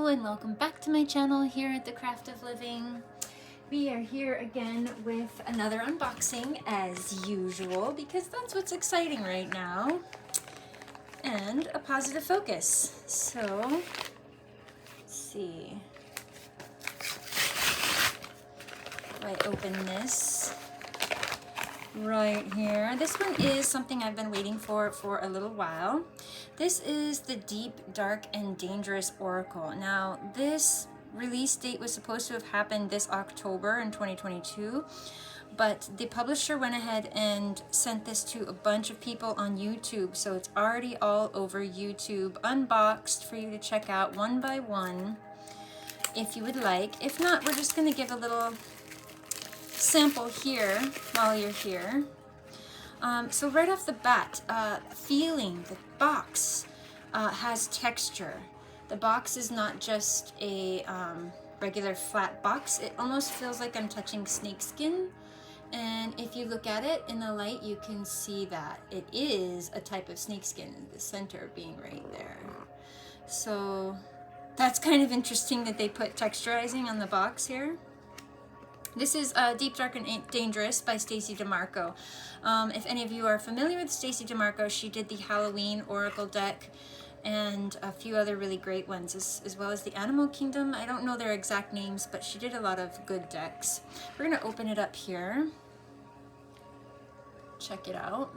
Hello and welcome back to my channel here at The Craft of Living. We are here again with another unboxing as usual because that's what's exciting right now. And a positive focus. So, let's see. If I open this right here. This one is something I've been waiting for a little while. This is the Deep, Dark, and Dangerous Oracle. Now, this release date was supposed to have happened this October in 2022, but the publisher went ahead and sent this to a bunch of people on YouTube, so it's already all over YouTube, unboxed for you to check out one by one if you would like. If not, we're just going to give a little sample here while you're here. So right off the bat, feeling the box has texture. The box is not just a regular flat box. It almost feels like I'm touching snakeskin. And if you look at it in the light, you can see that it is a type of snakeskin, the center being right there. So that's kind of interesting that they put texturizing on the box here. This is Deep, Dark, and Dangerous by Stacey Demarco. If any of you are familiar with Stacey Demarco, she did the Halloween Oracle deck and a few other really great ones, as well as the Animal Kingdom. I don't know their exact names, but she did a lot of good decks. We're going to open it up here. Check it out.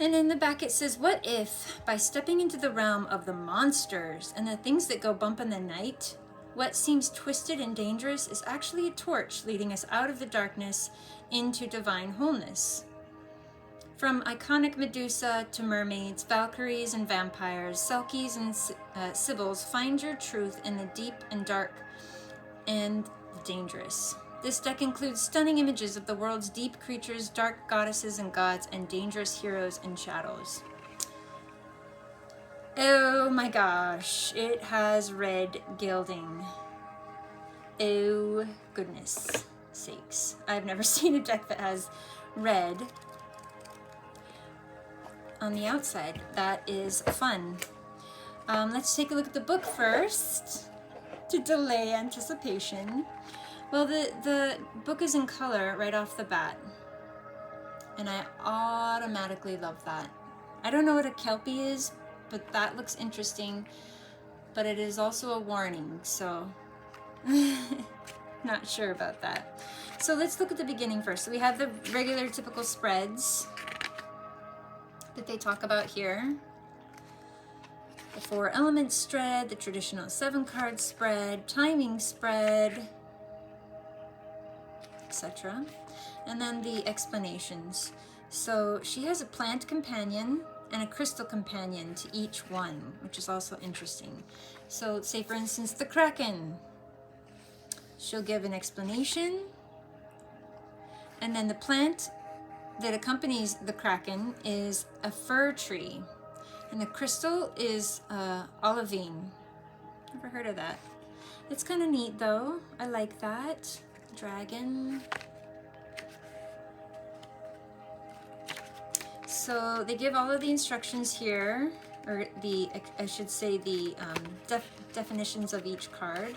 And in the back it says, what if, by stepping into the realm of the monsters and the things that go bump in the night, what seems twisted and dangerous is actually a torch leading us out of the darkness into divine wholeness. From iconic Medusa to mermaids, Valkyries and vampires, Selkies and Sibyls, find your truth in the deep and dark and the dangerous. This deck includes stunning images of the world's deep creatures, dark goddesses and gods, and dangerous heroes and shadows. Oh my gosh, it has red gilding. Oh goodness sakes. I've never seen a deck that has red on the outside. That is fun. Let's take a look at the book first to delay anticipation. Well, the book is in color right off the bat, and I automatically love that. I don't know what a Kelpie is, but that looks interesting, but it is also a warning, so not sure about that. So let's look at the beginning first. So we have the regular typical spreads that they talk about here. The 4 element spread, the traditional 7-card spread, timing spread, etc. And then the explanations. So she has a plant companion and a crystal companion to each one, which is also interesting. So say for instance the Kraken. She'll give an explanation, and then the plant that accompanies the Kraken is a fir tree, and the crystal is olivine. Never heard of that. It's kind of neat though. I like that. Dragon. So they give all of the instructions here, or I should say the definitions of each card,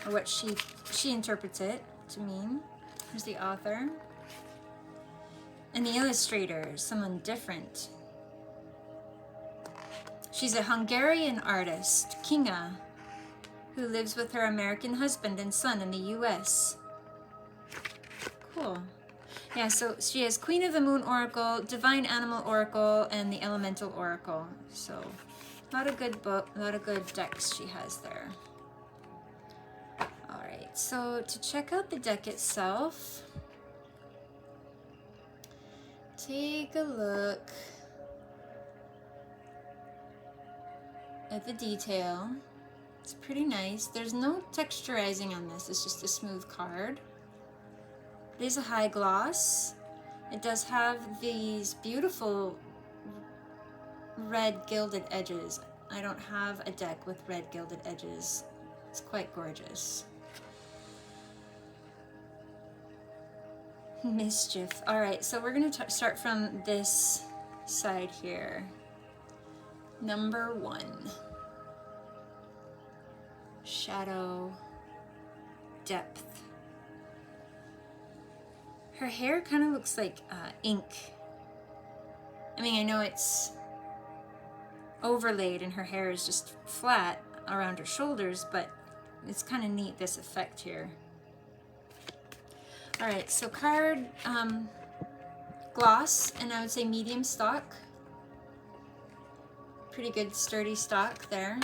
or what she interprets it to mean. Here's the author. And the illustrator, someone different. She's a Hungarian artist, Kinga, who lives with her American husband and son in the US. Cool. Yeah, so she has Queen of the Moon Oracle, Divine Animal Oracle, and the Elemental Oracle. So, a lot of good a lot of good decks she has there. Alright, so to check out the deck itself, take a look at the detail. It's pretty nice. There's no texturizing on this, it's just a smooth card. It is a high gloss. It does have these beautiful red gilded edges. I don't have a deck with red gilded edges. It's quite gorgeous. Mischief. All right, so we're going to start from this side here. Number 1. Shadow, depth. Her hair kind of looks like ink. I mean, I know it's overlaid and her hair is just flat around her shoulders, but it's kind of neat, this effect here. All right, so card gloss, and I would say medium stock. Pretty good sturdy stock there.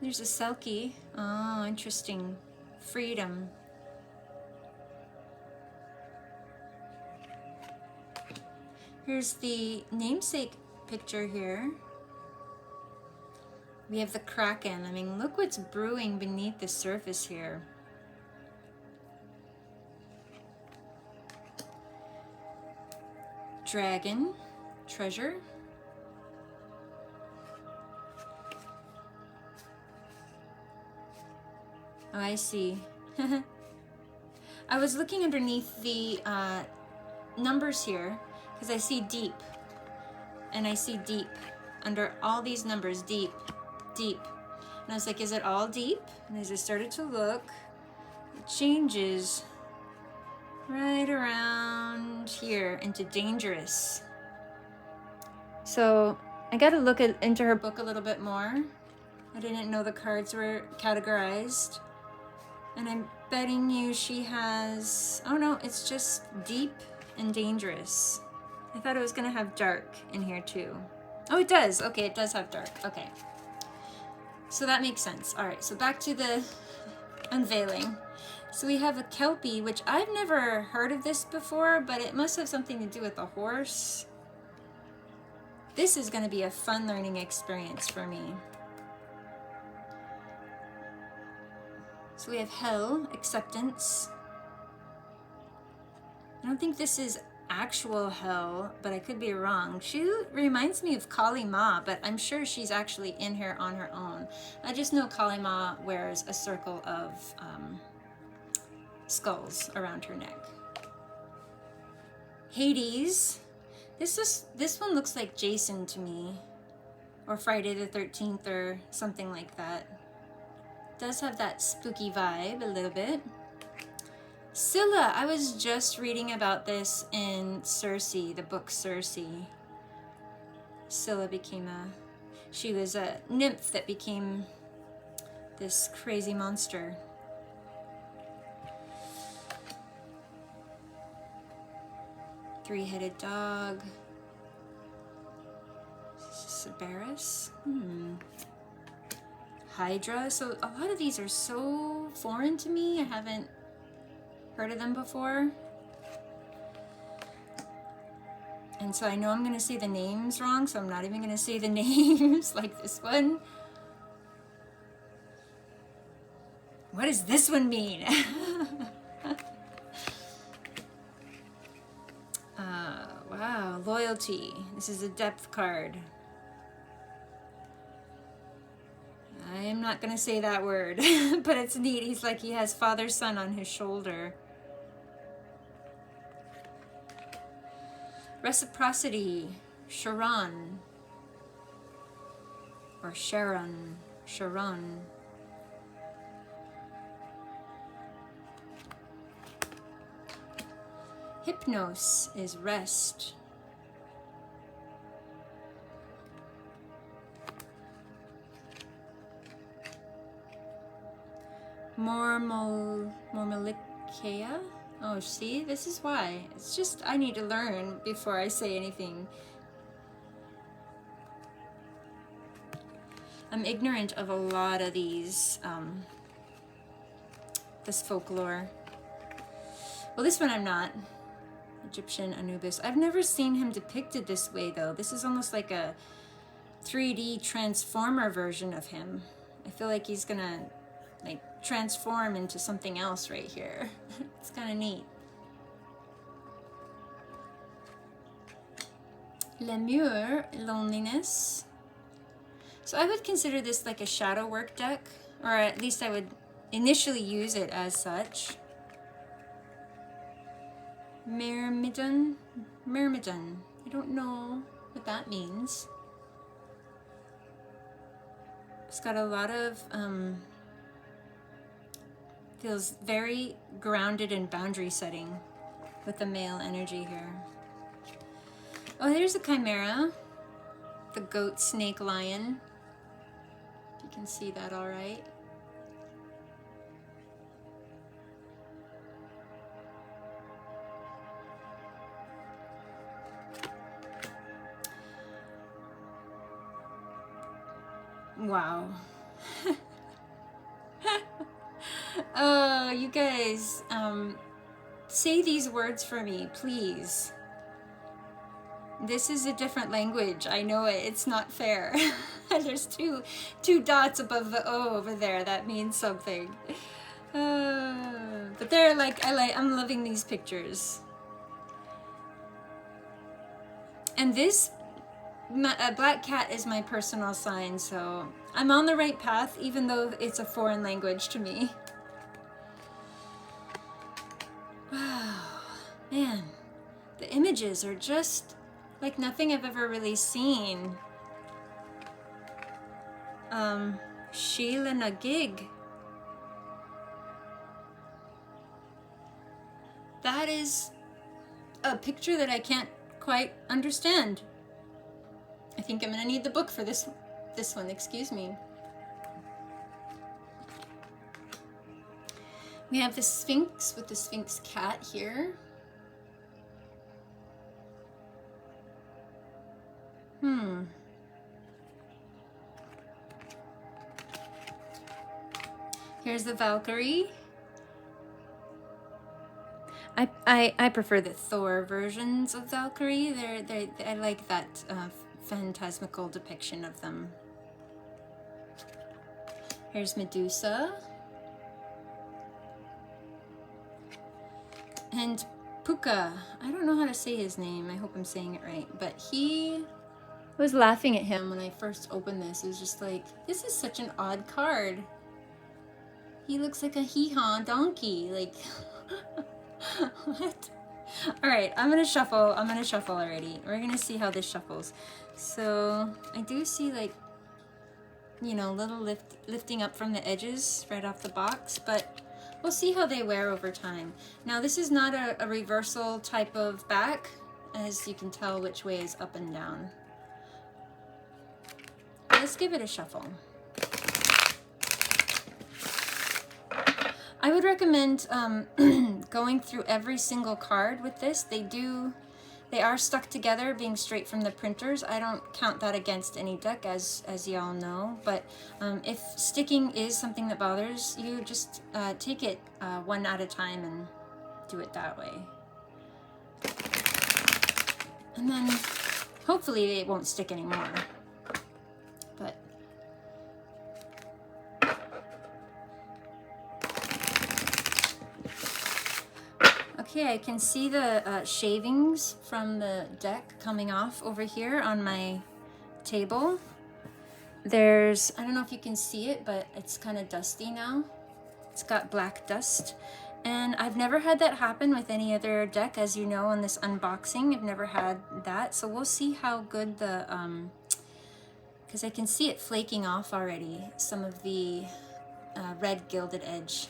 There's a Selkie. Oh, interesting. Freedom. Here's the namesake picture here. We have the Kraken. I mean, look what's brewing beneath the surface here. Dragon. Treasure. Oh, I see. I was looking underneath the numbers here because I see deep. And I see deep. Under all these numbers, deep, deep. And I was like, is it all deep? And as I started to look, it changes right around here into dangerous. So I got to look into her book a little bit more. I didn't know the cards were categorized. And I'm betting you she has, oh no, it's just deep and dangerous. I thought it was gonna have dark in here too. Oh, it does. Okay, it does have dark. Okay. So that makes sense. All right, so back to the unveiling. So we have a Kelpie, which I've never heard of this before, but it must have something to do with a horse. This is gonna be a fun learning experience for me. So we have Hell, Acceptance. I don't think this is actual hell, but I could be wrong. She reminds me of Kali Ma, but I'm sure she's actually in here on her own. I just know Kali Ma wears a circle of skulls around her neck. Hades. This one looks like Jason to me, or Friday the 13th or something like that. Does have that spooky vibe a little bit. Scylla, I was just reading about this in Circe, the book Circe. Scylla she was a nymph that became this crazy monster. Three-headed dog. Cerberus? Hydra. So a lot of these are so foreign to me. I haven't heard of them before. And so I know I'm going to say the names wrong, so I'm not even going to say the names like this one. What does this one mean? Wow, loyalty. This is a depth card. I am not going to say that word, but it's neat. He's like he has father-son on his shoulder. Reciprocity, Sharon, or Sharon. Hypnos is rest. Mormalicea? Oh, see, this is why. It's just, I need to learn before I say anything. I'm ignorant of a lot of these, this folklore. Well, this one I'm not. Egyptian Anubis. I've never seen him depicted this way, though. This is almost like a 3D transformer version of him. I feel like he's gonna, like, transform into something else right here. It's kind of neat. Lemure, loneliness. So I would consider this like a shadow work deck, or at least I would initially use it as such. Myrmidon? Myrmidon. I don't know what that means. It's got a lot of, feels very grounded and boundary setting with the male energy here. Oh, here's a chimera. The goat, snake, lion. You can see that all right. Wow. Oh, you guys, say these words for me, please. This is a different language. I know it. It's not fair. There's two dots above the O over there. That means something. But they're like, I'm loving these pictures. And this black cat is my personal sign, so I'm on the right path, even though it's a foreign language to me. Wow, man, the images are just like nothing I've ever really seen. Sheila na gig. That is a picture that I can't quite understand. I think I'm gonna need the book for this one, excuse me. We have the Sphinx with the Sphinx cat here. Here's the Valkyrie. I prefer the Thor versions of Valkyrie. I like that phantasmical depiction of them. Here's Medusa. And Puka. I don't know how to say his name. I hope I'm saying it right. But I was laughing at him when I first opened this. It was just like, this is such an odd card. He looks like a hee-haw donkey. Like, what? All right, I'm gonna shuffle already. We're gonna see how this shuffles. So I do see, like, you know, little lifting up from the edges right off the box, but we'll see how they wear over time. Now this is not a reversal type of back, as you can tell which way is up and down. Let's give it a shuffle. I would recommend going through every single card with this. They are stuck together, being straight from the printers. I don't count that against any deck, as y'all know. But if sticking is something that bothers you, just take it one at a time and do it that way. And then hopefully it won't stick anymore. But okay, I can see the shavings from the deck coming off over here on my table. I don't know if you can see it, but it's kind of dusty now. It's got black dust. And I've never had that happen with any other deck, as you know, on this unboxing. I've never had that. So we'll see how good the, because I can see it flaking off already, some of the red gilded edge.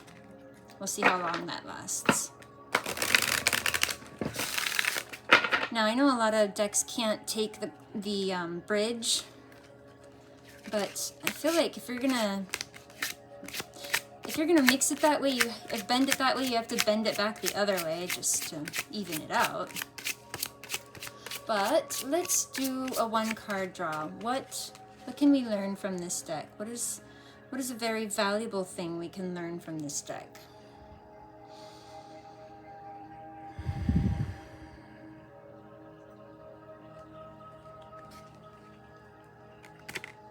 We'll see how long that lasts. Now I know a lot of decks can't take the bridge, but I feel like if you're gonna mix it that way, bend it that way, you have to bend it back the other way just to even it out. But let's do a one card draw. What can we learn from this deck? What is a very valuable thing we can learn from this deck?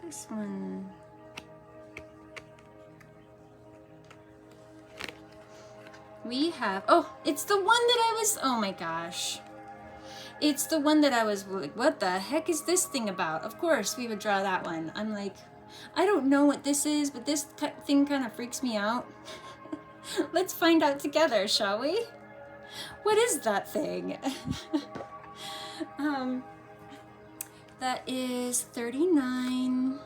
This one. We have, oh, it's the one that I was, oh my gosh. It's the one that I was like, what the heck is this thing about? Of course we would draw that one. I'm like, I don't know what this is, but this thing kind of freaks me out. Let's find out together, shall we? What is that thing? That is 39.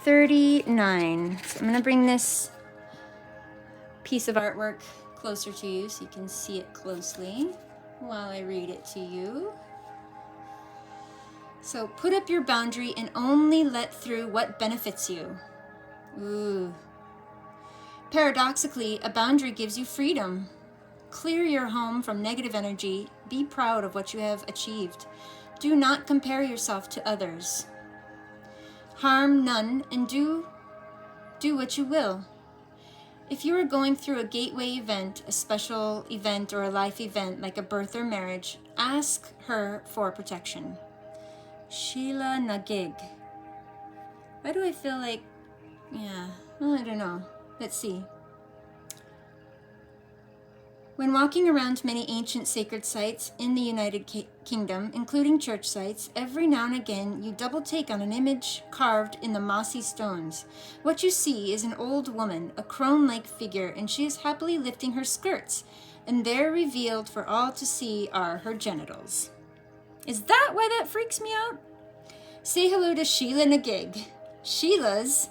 39. So I'm going to bring this piece of artwork closer to you so you can see it closely while I read it to you. So put up your boundary and only let through what benefits you. Ooh. Paradoxically, a boundary gives you freedom. Clear your home from negative energy. Be proud of what you have achieved. Do not compare yourself to others. Harm none and do what you will. If you are going through a gateway event, a special event, or a life event like a birth or marriage, ask her for protection. Sheila Nagig. Why do I feel like, well, I don't know. Let's see. When walking around many ancient sacred sites in the United Kingdom, including church sites, every now and again you double take on an image carved in the mossy stones. What you see is an old woman, a crone-like figure, and she is happily lifting her skirts, and there revealed for all to see are her genitals. Is that why that freaks me out? Say hello to Sheila Nagig. Sheilas,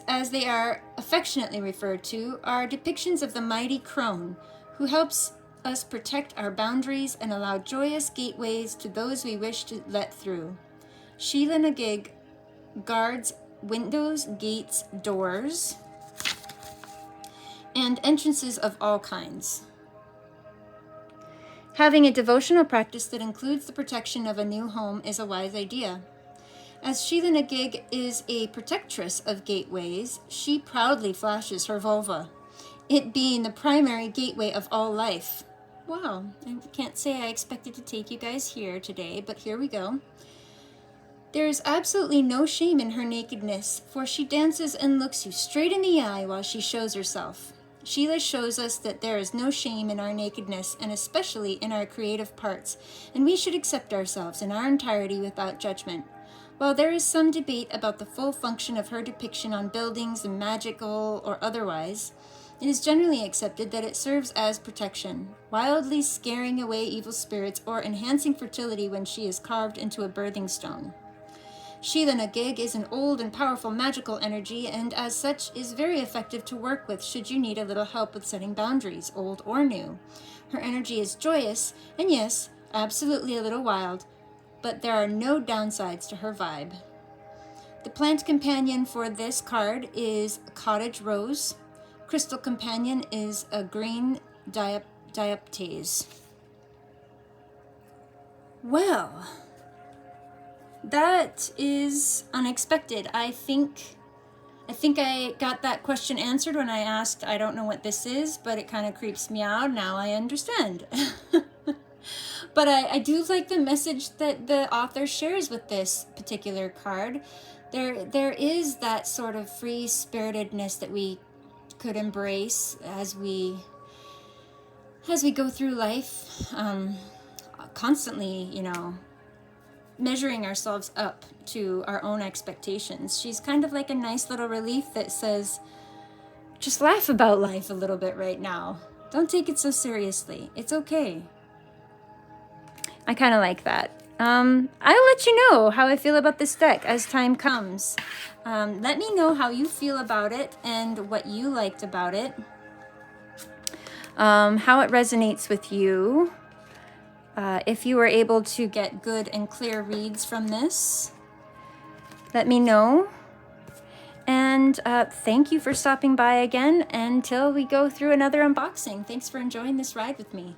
as they are affectionately referred to, are depictions of the mighty crone who helps us protect our boundaries and allow joyous gateways to those we wish to let through. Sheila Nagig guards windows, gates, doors, and entrances of all kinds. Having a devotional practice that includes the protection of a new home is a wise idea. As Sheila Nagig is a protectress of gateways, she proudly flashes her vulva, it being the primary gateway of all life. Wow, I can't say I expected to take you guys here today, but here we go. There is absolutely no shame in her nakedness, for she dances and looks you straight in the eye while she shows herself. Sheila shows us that there is no shame in our nakedness, and especially in our creative parts, and we should accept ourselves in our entirety without judgment. While there is some debate about the full function of her depiction on buildings and magical or otherwise, it is generally accepted that it serves as protection, wildly scaring away evil spirits or enhancing fertility when she is carved into a birthing stone. Sheila Nagig is an old and powerful magical energy, and as such is very effective to work with should you need a little help with setting boundaries, old or new. Her energy is joyous, and yes, absolutely a little wild, but there are no downsides to her vibe. The plant companion for this card is cottage rose. Crystal companion is a green dioptase. Well, that is unexpected. I think I got that question answered when I asked, I don't know what this is, but it kind of creeps me out. Now I understand. But I do like the message that the author shares with this particular card. There is that sort of free-spiritedness that we could embrace as we go through life, constantly, measuring ourselves up to our own expectations. She's kind of like a nice little relief that says, just laugh about life a little bit right now. Don't take it so seriously. It's okay. I kind of like that. I'll let you know how I feel about this deck as time comes. Let me know how you feel about it and what you liked about it. How it resonates with you. If you were able to get good and clear reads from this, let me know. And thank you for stopping by again until we go through another unboxing. Thanks for enjoying this ride with me.